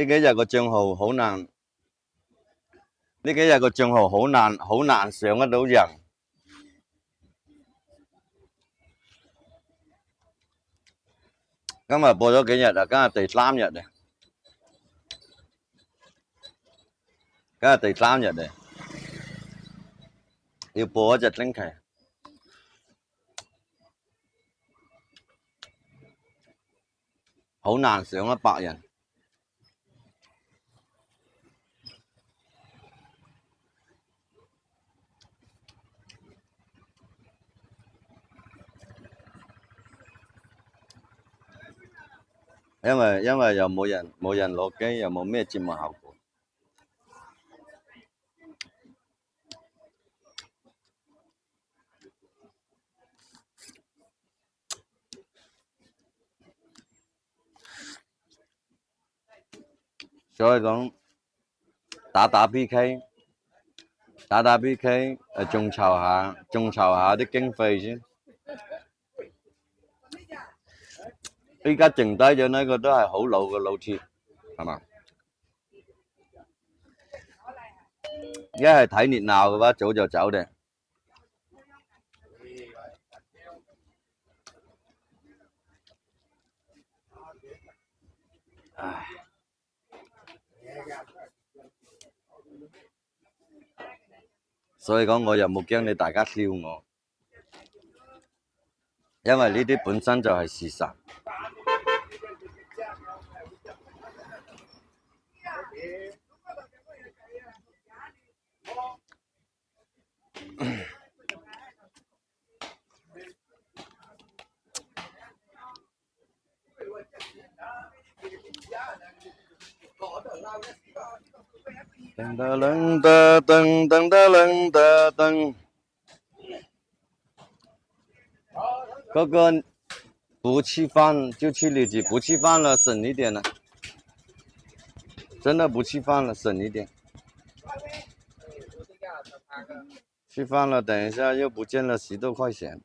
呢幾日個帳號好難，呢幾日個帳號好難上得到人。今日播咗幾日啊？今日第3日啊！今日第3日啊！要播一隻星期，好難上100人。因為又冇人攞機，又冇咩節目效果。所以講打 PK，眾籌下啲經費先。依家剩低咗呢個都係好老嘅老鐵，係嘛？一係睇熱鬧嘅話，早就走嘅。唉，所以講我又冇驚你大家笑我，因為呢啲本身就係事實。噔噔噔噔噔噔噔噔，哥哥不吃飯就去荔枝，不吃飯了省一點了，真的不吃飯了省一點。吃飯了等一下又不見了10多塊錢。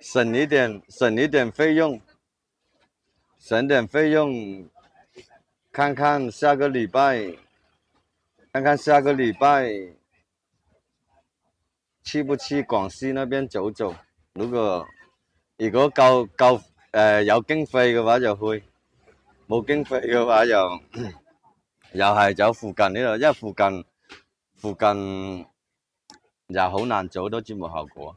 省一點費用，看看下個禮拜去不去廣西那邊走走？如果夠有經費嘅話就去，冇經費嘅話又係走附近呢度，因為附近又好難做到節目效果。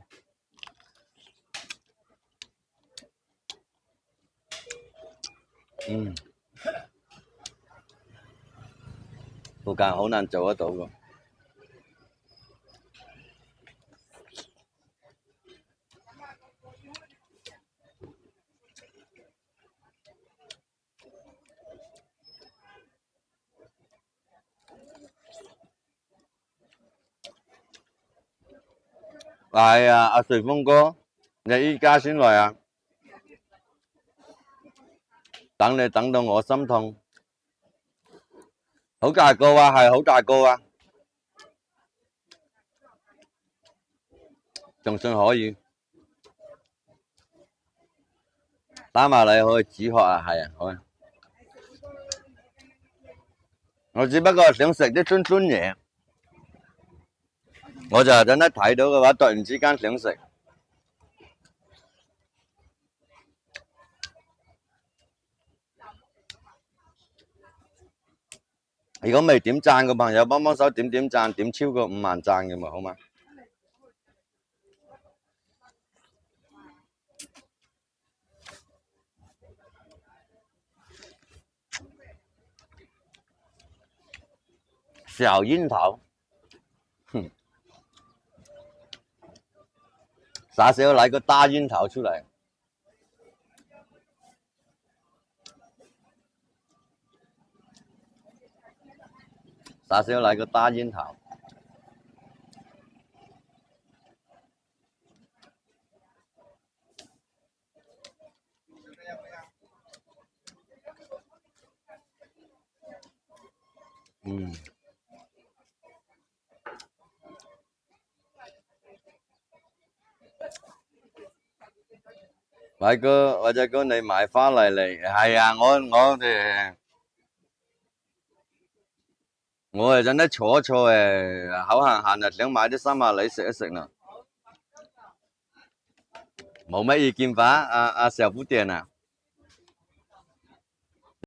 附近好難做得到㗎。係啊，阿隨風哥，你依家先來啊？等你等到我心痛。好大個啊，係好大個啊，仲算可以。打埋你去煮殼啊，係啊，好啊。我只不過想食啲酸酸嘢，我就等一睇到嘅話，突然之間想食。如果未點讚嘅朋友，幫幫手點讚，點超過5萬讚嘅嘛，好嗎？小櫻桃，啥時候來個大櫻桃出來？啥時候來個大櫻桃？或者哥你買翻嚟，係啊，我係真係坐坐誒，口閒閒就想買啲三亞梨食一食呢。冇乜意見吧？阿小不點啊？